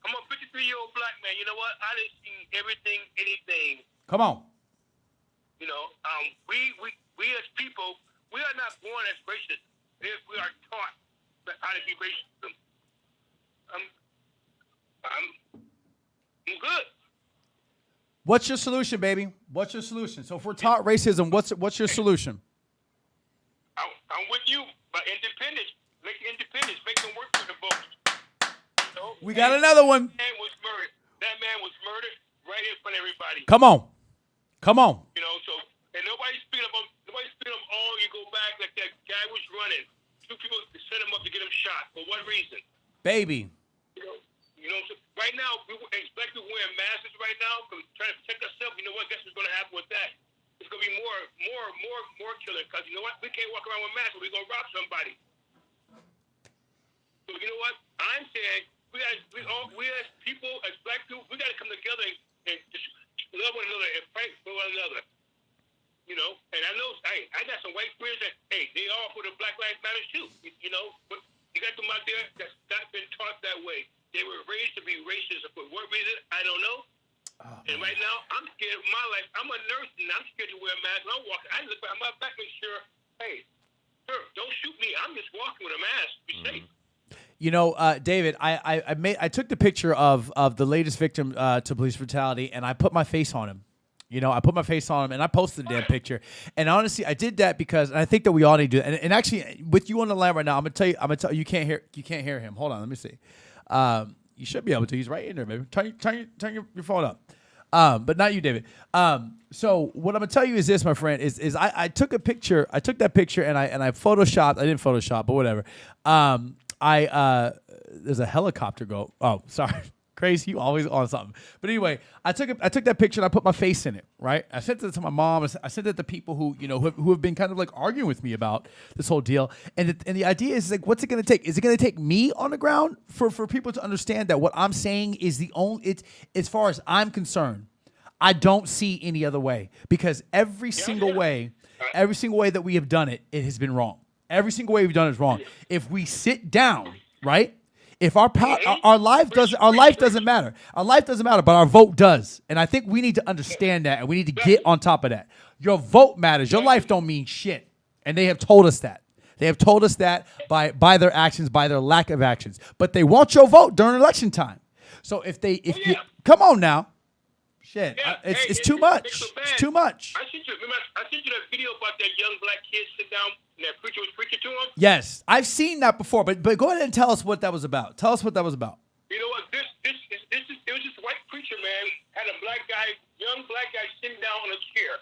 I'm a 53-year-old black man. You know what? I done seen everything, anything. Come on. We as people, we are not born as racist. If we are taught how to be racist, I'm good. What's your solution, baby? What's your solution? So if we're taught racism, what's your solution? I'm with you, but independence. Make independence. Make them work for the votes. We got another one. That man was murdered right in front of everybody. Come on. And nobody's speaking up. Oh, you go back like that guy was running. 2 people set him up to get him shot. For what reason? Baby. So right now, black people wearing masks right now, trying to protect ourselves. You know what? Guess what's going to happen with that? It's going to be more killing. Because you know what? We can't walk around with masks. We're going to rob somebody. So you know what? I'm saying we as people, as black people, we got to come together and just love one another and fight for one another. And I know, I got some white friends that, they all for the Black Lives Matter too. But you got them out there that's not been taught that way. They were raised to be racist. For what reason? I don't know. And right now, I'm scared of my life. I'm a nurse, and I'm scared to wear a mask. When I'm walking, I look behind my back, make sure, sir, don't shoot me. I'm just walking with a mask. Be safe. David, I took the picture of the latest victim to police brutality, and I put my face on him. I put my face on him, and I posted the damn picture. And honestly, I did that because I think that we all need to do it. And actually, with you on the line right now, I'm gonna tell you, you can't hear him. Hold on, let me see. You should be able to. He's right in there, baby. Turn your phone up. But not you, David. So what I'm gonna tell you is this, my friend, is I took a picture. I took that picture and I photoshopped. I didn't Photoshop, but whatever. There's a helicopter go. Oh, sorry. Crazy, you always on something. But anyway, I took that picture and I put my face in it, right? I sent it to my mom. I sent it to people who have been kind of like arguing with me about this whole deal. And the idea is like, what's it going to take? Is it going to take me on the ground for people to understand that what I'm saying is the only? It's as far as I'm concerned, I don't see any other way, because every single way that we have done it, it has been wrong. Every single way we've done it is wrong. If we sit down, right? If our life doesn't matter. Our life doesn't matter, but our vote does. And I think we need to understand that, and we need to get on top of that. Your vote matters. Your life don't mean shit. And they have told us that. They have told us that by their actions, by their lack of actions. But they want your vote during election time. So you come on now. Shit. It's too much. It's too much. I sent you that video about that young black kid sit down and that preacher was preaching to him. Yes, I've seen that before, but go ahead and tell us what that was about. Tell us what that was about. You know what? It was this white preacher, man, had a young black guy sitting down on a chair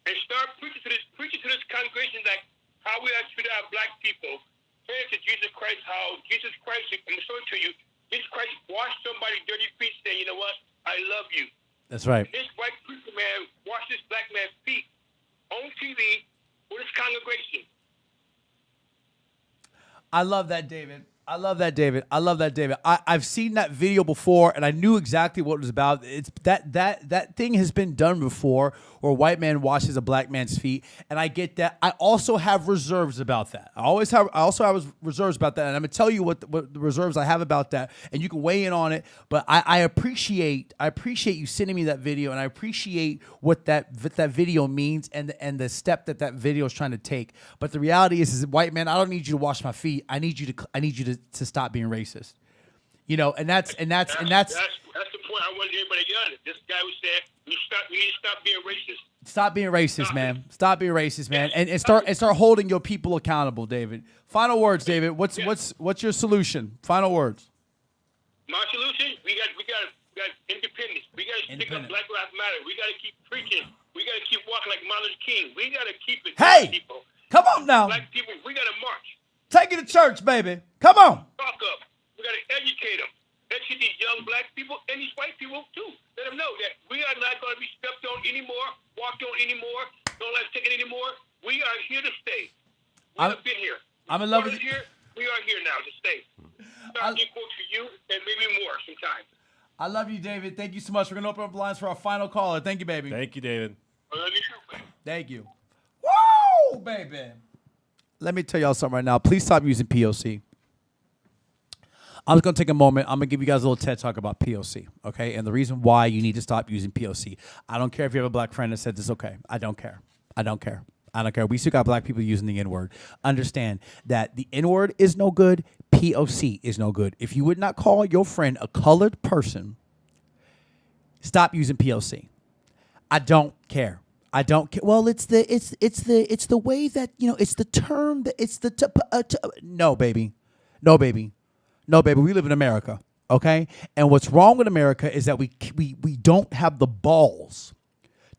and start preaching to this congregation like how we are treated our black people. praying to Jesus Christ how Jesus Christ, I'm showing to you, Jesus Christ washed somebody's dirty feet saying, you know what, I love you. That's right. This white preacher man washed this black man's feet on TV with his congregation. I love that, David. I love that, David. I love that, David. I've seen that video before, and I knew exactly what it was about. It's that thing has been done before, where a white man washes a black man's feet, and I get that. I also have reserves about that. I also have reserves about that, and I'm gonna tell you what the reserves I have about that, and you can weigh in on it. But I appreciate you sending me that video, and I appreciate what that video means and the step that video is trying to take. But the reality is white man, I don't need you to wash my feet. I need you to stop being racist. You know, and that's That's the point I wanted everybody to get on it. This guy was saying, we need to stop being racist. Stop being racist, man. Stop being racist, man. And start holding your people accountable, David. Final words, David. What's your solution? Final words. My solution, we got independence. We got to stick up Black Lives Matter. We got to keep preaching. We got to keep walking like Martin Luther King. We got to keep it. Hey, people. Come on now. Black people, we got to march. Take it to church, baby. Come on. Talk up. We got to educate them. Educate these young black people and these white people too. Let them know that we are not going to be stepped on anymore, walked on anymore, don't let us take it anymore. We are here to stay. We have been here. I'm in love with you. We are here now to stay. Start equal to you and maybe more sometime. I love you, David. Thank you so much. We're going to open up lines for our final caller. Thank you, baby. Thank you, David. I love you too, man. Thank you. Woo, baby. Let me tell y'all something right now. Please stop using POC. I'm just going to take a moment. I'm going to give you guys a little TED talk about POC, okay? And the reason why you need to stop using POC. I don't care if you have a black friend that says it's okay. I don't care. I don't care. I don't care. We still got black people using the N-word. Understand that the N-word is no good. POC is no good. If you would not call your friend a colored person, stop using POC. I don't care. I don't care. Well, it's the way that, you know, it's the term that it's the no, baby. No, baby. No, baby. We live in America, okay? And what's wrong with America is that we don't have the balls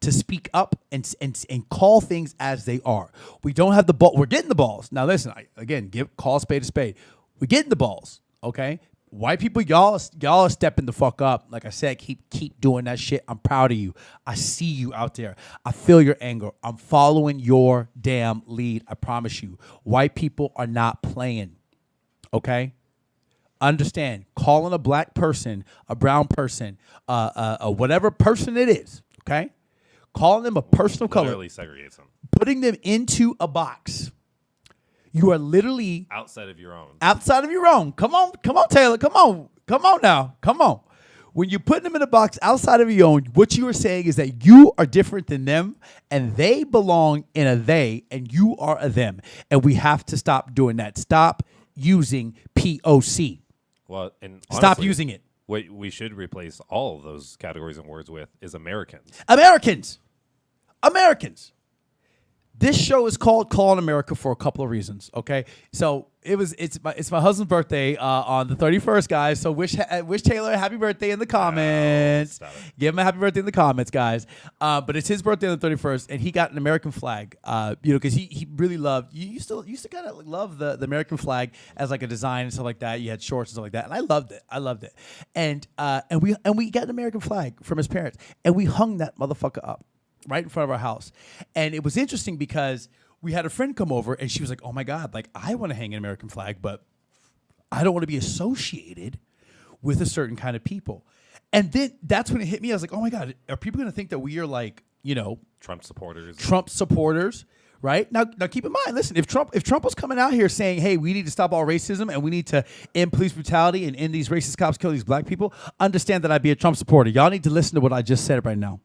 to speak up and call things as they are. We don't have the ball. We're getting the balls. Now, listen, call a spade a spade. We're getting the balls, okay? White people, y'all are stepping the fuck up. Like I said, keep doing that shit. I'm proud of you. I see you out there. I feel your anger. I'm following your damn lead. I promise you. White people are not playing, okay? Understand, calling a black person, a brown person, whatever person it is, okay? Calling them a person of color. Literally segregates them. Putting them into a box. You are literally outside of your own. Outside of your own. Come on, Taylor. Come on now. Come on. When you're putting them in a box outside of your own, what you are saying is that you are different than them, and they belong in a they, and you are a them. And we have to stop doing that. Stop using POC. Well, and honestly, stop using it. What we should replace all of those categories and words with is Americans. Americans. This show is called Calling America for a couple of reasons, okay? So it's my husband's birthday on the 31st, guys. So wish Taylor a happy birthday in the comments. Give him a happy birthday in the comments, guys. But it's his birthday on the 31st, and he got an American flag. Because he really loved. You used to kind of love the American flag as like a design and stuff like that. You had shorts and stuff like that, and I loved it. And we got an American flag from his parents, and we hung that motherfucker up right in front of our house. And it was interesting because we had a friend come over and she was like, oh my God, like I want to hang an American flag, but I don't want to be associated with a certain kind of people. And then that's when it hit me. I was like, oh my God, are people going to think that we are like, you know, Trump supporters, right? Now keep in mind, listen, if Trump was coming out here saying, hey, we need to stop all racism and we need to end police brutality and end these racist cops killing these black people, understand that I'd be a Trump supporter. Y'all need to listen to what I just said right now.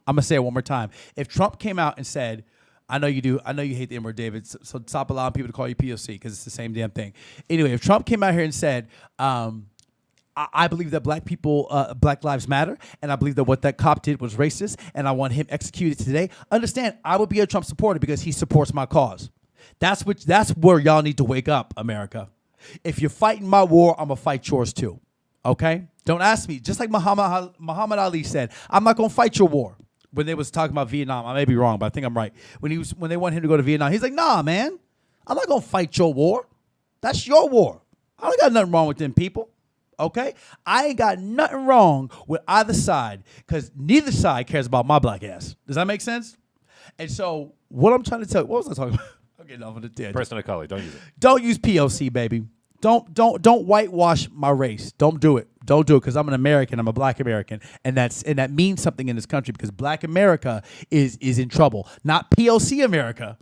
I'm going to say it one more time. If Trump came out and said, I know you do, I know you hate the N-word, David, so stop allowing people to call you POC because it's the same damn thing. Anyway, if Trump came out here and said, I believe that Black Lives Matter, and I believe that what that cop did was racist, and I want him executed today, understand, I would be a Trump supporter because he supports my cause. That's where y'all need to wake up, America. If you're fighting my war, I'm going to fight yours too, okay? Don't ask me. Just like Muhammad Ali said, I'm not going to fight your war. When they was talking about Vietnam, I may be wrong, but I think I'm right. When they want him to go to Vietnam, he's like, nah, man, I'm not going to fight your war. That's your war. I don't got nothing wrong with them people. Okay? I ain't got nothing wrong with either side because neither side cares about my black ass. Does that make sense? And so what I'm trying to tell you, what was I talking about? I'm getting off of the tangent. Person of color, don't use it. Don't use POC, baby. Don't whitewash my race. Don't do it. Don't do it because I'm an American. I'm a black American, and that means something in this country because black America is in trouble. Not POC America.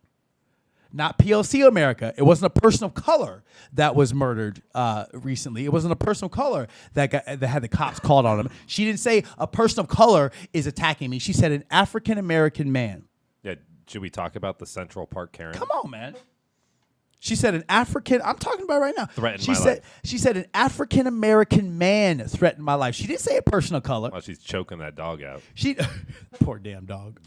Not POC America. It wasn't a person of color that was murdered recently. It wasn't a person of color that had the cops called on him. She didn't say a person of color is attacking me. She said an African American man. Yeah, should we talk about the Central Park Karen? Come on, man. She said an African. I'm talking about right now. Threatened my life. She said an African American man threatened my life. She didn't say a person of color. Well, she's choking that dog out. Poor damn dog.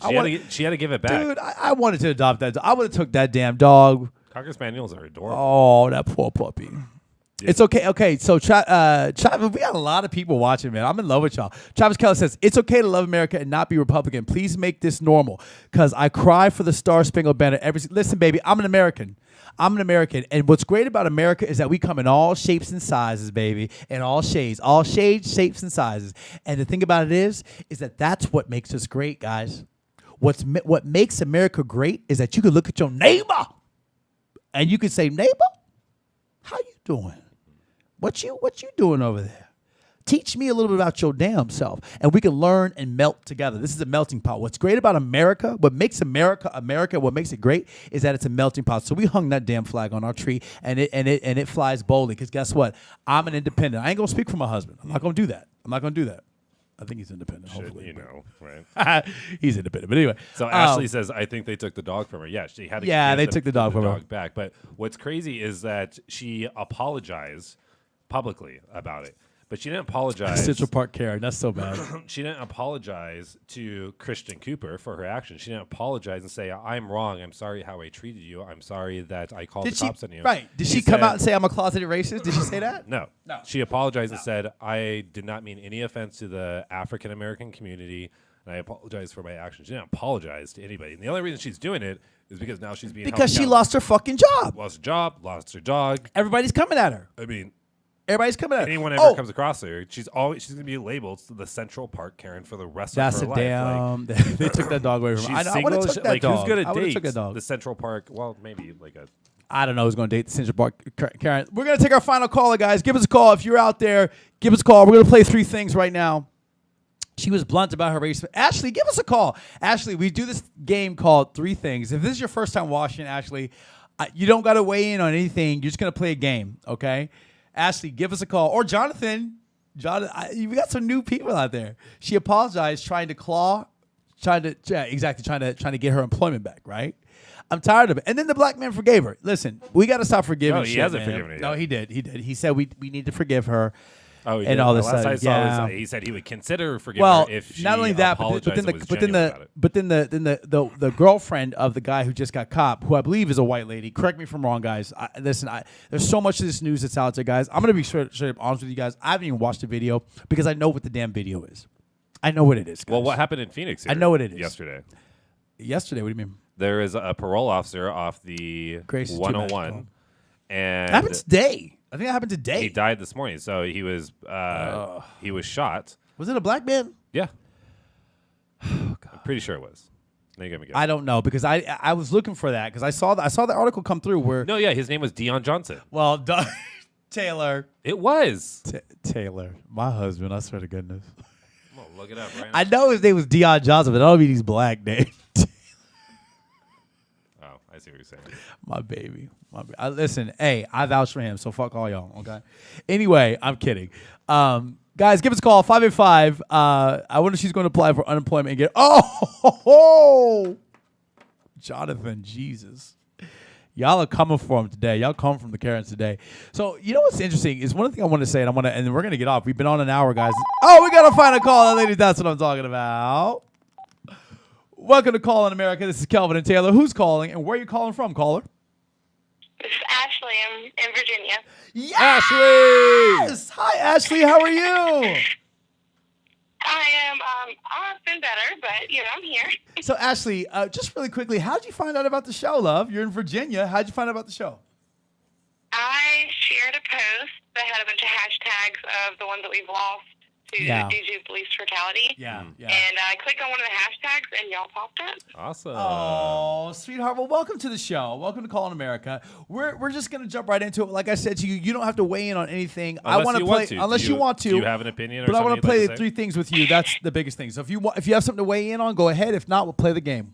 She had to give it back. Dude, I wanted to adopt that. I would have took that damn dog. Cocker Spaniels are adorable. Oh, that poor puppy. Yeah. It's okay. Okay, so Travis, we got a lot of people watching, man. I'm in love with y'all. Travis Keller says, it's okay to love America and not be Republican. Please make this normal because I cry for the Star Spangled Banner. Listen, baby, I'm an American. And what's great about America is that we come in all shapes and sizes, baby, and all shades, shapes, and sizes. And the thing about it is that that's what makes us great, guys. What makes America great is that you can look at your neighbor and you can say, neighbor, how you doing? What you doing over there? Teach me a little bit about your damn self, and we can learn and melt together. This is a melting pot. What's great about America, what makes America, what makes it great, is that it's a melting pot. So we hung that damn flag on our tree, and it flies boldly. Because guess what? I'm an independent. I ain't gonna speak for my husband. I'm not gonna do that. I think he's independent. Hopefully, you know, right? He's independent. But anyway, so Ashley says, "I think they took the dog from her." Yeah, she had to. Yeah, they took the dog from her back. But what's crazy is that she apologized publicly about it. But she didn't apologize. Central Park Karen, that's so bad. She didn't apologize to Christian Cooper for her actions. She didn't apologize and say, I'm wrong. I'm sorry how I treated you. I'm sorry that I called the cops on you. Right. Did she come out and say I'm a closeted racist? Did she say that? No. She apologized and said, I did not mean any offense to the African American community, and I apologize for my actions. She didn't apologize to anybody. And the only reason she's doing it is because now she's being held because she accountable. lost her fucking job. Lost her job, lost her dog. Everybody's coming at her. I mean, everybody's coming at her. Anyone ever comes across her, she's going to be labeled the Central Park Karen for the rest of her life. Damn. They took that dog away from her. I would have took that dog. Who's going to date took that dog. the Central Park? Well, maybe like a... I don't know who's going to date the Central Park Karen. We're going to take our final caller, guys. Give us a call. If you're out there, give us a call. We're going to play 3 things right now. She was blunt about her race. Ashley, give us a call. Ashley, we do this game called 3 Things. If this is your first time watching, Ashley, you don't got to weigh in on anything. You're just going to play a game, okay? Ashley, give us a call. Or Jonathan, we got some new people out there. She apologized trying to get her employment back, right? I'm tired of it. And then the black man forgave her. Listen, we got to stop forgiving No, he hasn't forgiven her yet. No, he did. He said we need to forgive her. Oh, he and did. all this Last I stuff. saw Yeah. he said he would consider forgiving her if she not only that, but then the girlfriend of the guy who just got copped, who I believe is a white lady. Correct me if I'm wrong, guys. There's so much of this news that's out there, guys. I'm gonna be straight up honest with you guys. I haven't even watched the video because I know what the damn video is. I know what it is, guys. Well, what happened in Phoenix? I know what it is. Yesterday. Yesterday, what do you mean? There is a parole officer off the Grace 101, and that happened today. I think that happened today. He died this morning, so he was shot. Was it a black man? Yeah. I'm pretty sure it was. Now you got me guessing. I don't know because I was looking for that because I saw the article come through where No, yeah, his name was Dion Johnson. well Taylor. It was. Taylor, my husband. I swear to goodness. Well, look it up right now. I know his name was Dion Johnson, but I don't mean he's black name. Oh, I see what you're saying. My baby. Listen, hey, I vouch for him, so fuck all y'all, okay? Anyway, I'm kidding. Guys, give us a call, 585. I wonder if she's going to apply for unemployment and get... Oh! Jonathan, Jesus. Y'all are coming for him today. Y'all come from the Karens today. So, you know what's interesting is one thing I want to say, and we're going to get off. We've been on an hour, guys. Oh, we got to find a call, ladies. That's what I'm talking about. Welcome to Call in America. This is Kelvin and Taylor. Who's calling, and where are you calling from, caller? This is Ashley. I'm in Virginia. Yes! Ashley! Hi, Ashley. How are you? I am. I've been better, but I'm here. So, Ashley, just really quickly, how did you find out about the show, love? You're in Virginia. How did you find out about the show? I shared a post that had a bunch of hashtags of the ones that we've lost to Yeah. due to police brutality. Yeah. Yeah. And I clicked on one of the hashtags, and y'all popped up. Awesome. Oh, sweetheart. Well, welcome to the show. Welcome to Calling America. We're just gonna jump right into it. Like I said to you, you don't have to weigh in on anything. I Unless want you to play want to. unless you want to. Do you have an opinion? Or But I want to play say? 3 things with you. That's the biggest thing. So if you have something to weigh in on, go ahead. If not, we'll play the game.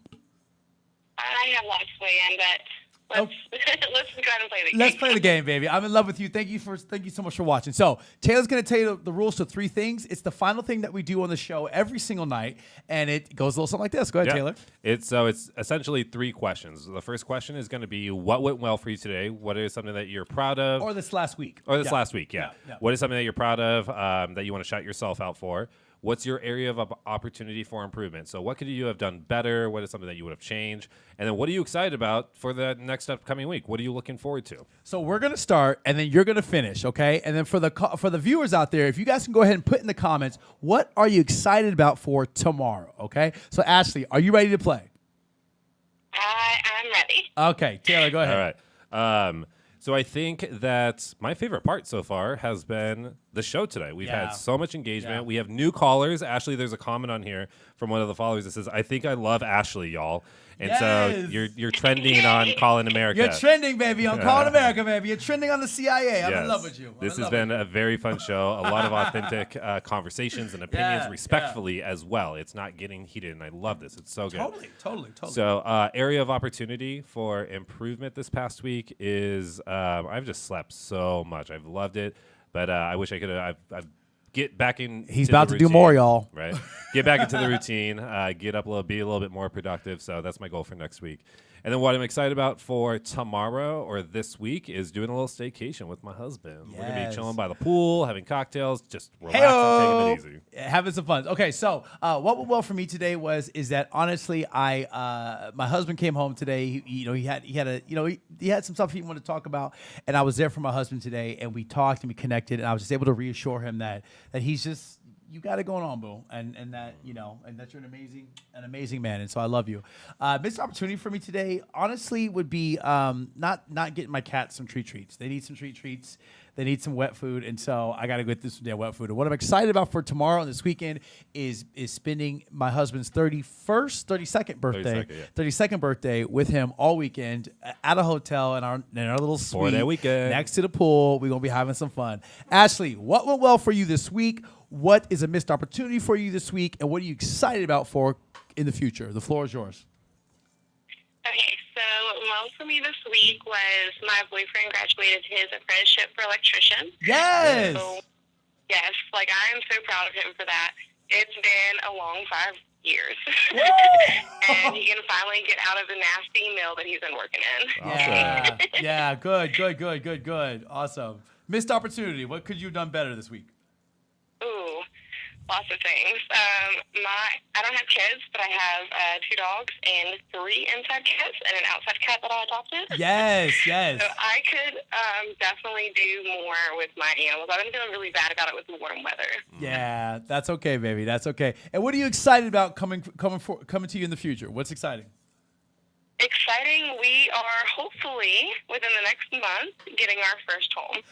I have lots to weigh in, but let's let's go ahead and play the game. Let's play the game, baby. I'm in love with you. Thank you so much for watching. So Taylor's gonna tell you the rules to 3 things. It's the final thing that we do on the show every single night, and it goes a little something like this. Go ahead, Taylor. It's essentially 3 questions. The first question is going to be what went well for you today. What is something that you're proud of? Or this last week. Last week, yeah. What is something that you're proud of that you want to shout yourself out for? What's your area of opportunity for improvement? So what could you have done better? What is something that you would have changed? And then what are you excited about for the next upcoming week? What are you looking forward to? So we're gonna start, and then you're gonna finish, okay? And then for the viewers out there, if you guys can go ahead and put in the comments, what are you excited about for tomorrow? Okay. So Ashley, are you ready to play? I'm ready. Okay, Taylor, go ahead. All right. So I think that my favorite part so far has been the show today. We've had so much engagement. Yeah. We have new callers. Ashley, there's a comment on here from one of the followers that says, "I think I love Ashley, y'all." And so you're trending on Calling America. You're trending, baby, on Calling America, baby. You're trending on the CIA. I'm in Yes. love with you. This has been a very fun show. A lot of authentic conversations and opinions, respectfully as well. It's not getting heated, and I love this. It's so good. Totally. So, area of opportunity for improvement this past week is I've just slept so much. I've loved it, but I wish I could have. I've get back in. He's about to do more, y'all. Right. Get back into the routine. Get up be a little bit more productive. So that's my goal for next week. And then what I'm excited about for tomorrow or this week is doing a little staycation with my husband. We're gonna be chilling by the pool, having cocktails, just relaxing, taking it easy, having some fun. Okay, so what went well for me today is that honestly, my husband came home today. He had some stuff he wanted to talk about, and I was there for my husband today, and we talked and we connected, and I was just able to reassure him that he's just. You got it going on, boo, and that and that you're an amazing man, and so I love you. Missed opportunity for me today, honestly, would be not getting my cats some treats. They need some treats. They need some wet food, and so I got to get this damn wet food. And what I'm excited about for tomorrow and this weekend is spending my husband's 32nd birthday, 32nd birthday with him all weekend at a hotel in our little suite 4-day weekend next to the pool. We're gonna be having some fun. Ashley, what went well for you this week? What is a missed opportunity for you this week, and what are you excited about for in the future? The floor is yours. Okay, so what went well for me this week was my boyfriend graduated his apprenticeship for electrician. Yes. So, yes, like I am so proud of him for that. It's been a long 5 years. And he can finally get out of the nasty mill that he's been working in. Awesome. Yeah, good. Awesome. Missed opportunity. What could you have done better this week? Ooh, lots of things. I don't have kids, but I have 2 dogs and 3 inside cats and an outside cat that I adopted. Yes. So I could definitely do more with my animals. I've been feeling really bad about it with the warm weather. Yeah, that's okay, baby. That's okay. And what are you excited about coming to you in the future? What's exciting? Exciting. We are hopefully within the next month getting our first home.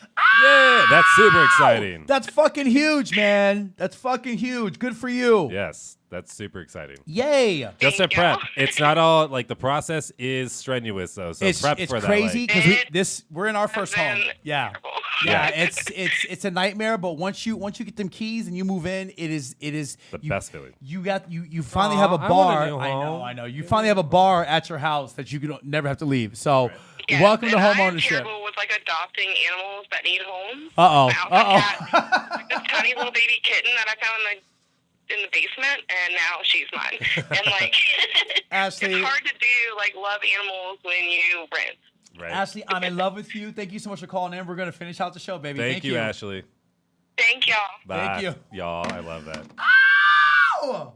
Yeah, that's super exciting. That's fucking huge, man. That's fucking huge. Good for you. Yes, that's super exciting. Yay. Just a prep. It's not all like the process is strenuous though. So prep for that. It's crazy because we're in our first home. Yeah. Terrible. Yeah, it's a nightmare, but once you get them keys and you move in, it is the best feeling. You finally have a I bar. want a new home. I know. You finally have a bar at your house that you can never have to leave. So welcome to home ownership. I'm terrible with like adopting animals that need homes. Uh-oh. Like this tiny little baby kitten that I found in the basement, and now she's mine. And like, Ashley, it's hard to do like love animals when you rent. Right. Ashley, I'm in love with you. Thank you so much for calling in. We're going to finish out the show, baby. Thank you, Ashley. Thank y'all. Bye. Thank you. Y'all. I love that. Ow! All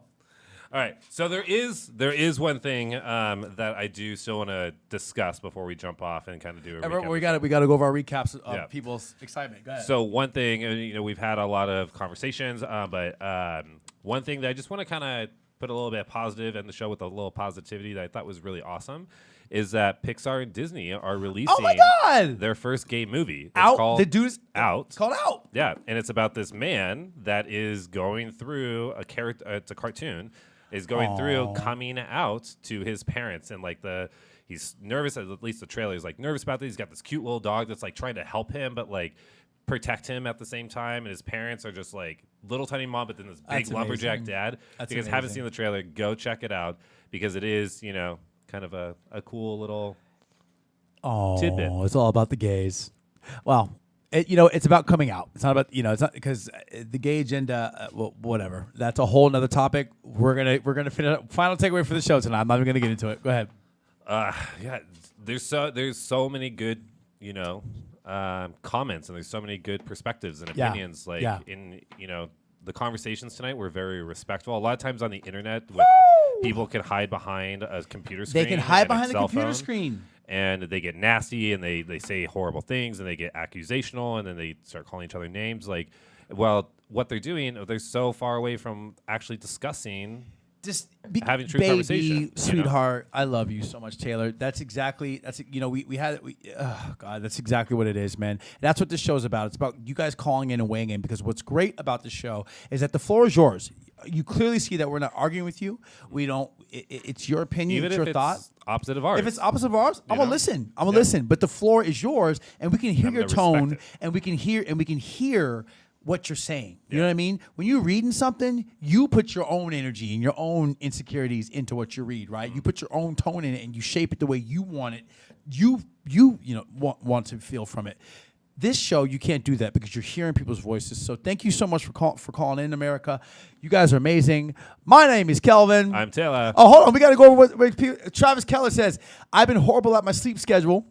right. So there is one thing that I do still want to discuss before we jump off and kind of do a recap. We got to go over our recaps of people's excitement. Go ahead. So one thing, we've had a lot of conversations, but one thing that I just want to kind of put a little bit positive in the show with a little positivity that I thought was really awesome is that Pixar and Disney are releasing Oh my God! their first gay movie. It's Out. called The dude's Out. It's called Out. Yeah, and it's about this man that is going through a character. It's a cartoon. Is going through coming out to his parents, and like he's nervous. At least the trailer is like nervous about this. He's got this cute little dog that's like trying to help him, but like protect him at the same time. And his parents are just like little tiny mom, but then this big That's lumberjack amazing. dad. That's if you guys haven't amazing. seen the trailer, go check it out because it is kind of a cool little tidbit. It's all about the gays. Well, it's about coming out. It's not about it's not because the gay agenda. Well, whatever. That's a whole nother topic. We're gonna finish. Final takeaway for the show tonight. I'm not even gonna get into it. Go ahead. Yeah, there's so many good comments, and there's so many good perspectives and Yeah, opinions. Like yeah. in the conversations tonight were very respectful. A lot of times on the internet, people can hide behind a computer screen. They can hide and behind the cell computer phone, screen. and they get nasty, and they say horrible things, and they get accusational, and then they start calling each other names. Like, well, what they're doing, they're so far away from actually discussing. Just Having true baby, conversation, sweetheart. I love you so much, Taylor. That's oh God, that's exactly what it is, man. That's what this show is about. It's about you guys calling in and weighing in, because what's great about the show is that the floor is yours. You clearly see that we're not arguing with you. We don't. It's your opinion. Even it's if your thought. opposite of ours. If it's opposite of ours, I'm gonna know? listen. I'm gonna listen. But the floor is yours, and we can hear I'm your gonna tone, respect it. and we can hear what you're saying. You know what I mean? When you're reading something, you put your own energy and your own insecurities into what you read, right? You put your own tone in it, and you shape it the way you want it. You want to feel from it. This show, you can't do that because you're hearing people's voices. So thank you so much for calling in, America. You guys are amazing. My name is Kelvin. I'm Taylor. Oh, hold on. We got to go over what Travis Keller says. I've been horrible at my sleep schedule.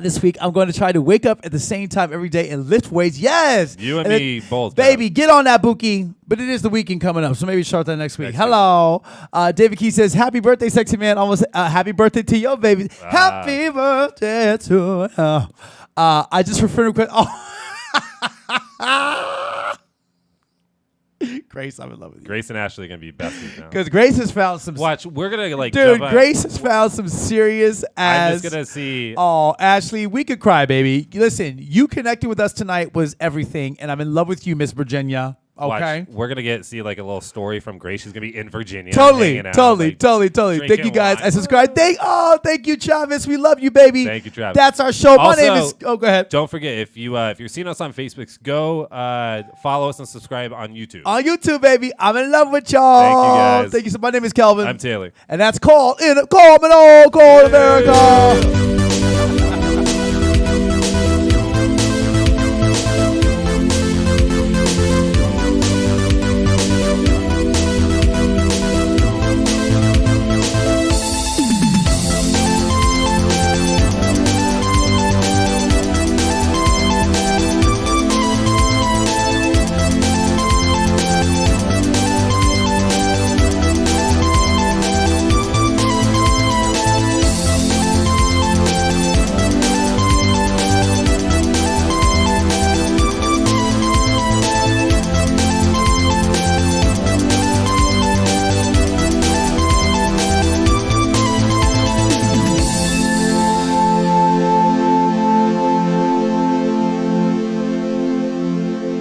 This week, I'm going to try to wake up at the same time every day and lift weights. Yes. You and then, me both. Baby, get on that Buki. But it is the weekend coming up, so maybe start that next week. Next Hello. David Key says, happy birthday, sexy man. Almost happy birthday to your baby. Happy birthday to you. I just referred to Grace, I'm in love with you. Grace and Ashley are gonna be besties now. Because Grace has found some... Watch, we're gonna like. Dude, jump Grace has found some serious ass... I'm just gonna see. Oh, Ashley, we could cry, baby. Listen, you connecting with us tonight was everything, and I'm in love with you, Miss Virginia. Okay. Watch, we're gonna see like a little story from Grace. She's gonna be in Virginia. Totally. hanging out, like, Thank drinking you guys. wine. I subscribe. Thank you, Travis. We love you, baby. Thank you, Travis. That's our show. My Also, name is. Oh, go ahead. Don't forget if you're seeing us on Facebook, go follow us and subscribe on YouTube. On YouTube, baby. I'm in love with y'all. Thank you, guys. Thank you. So my name is Kelvin. I'm Taylor. And that's Call America.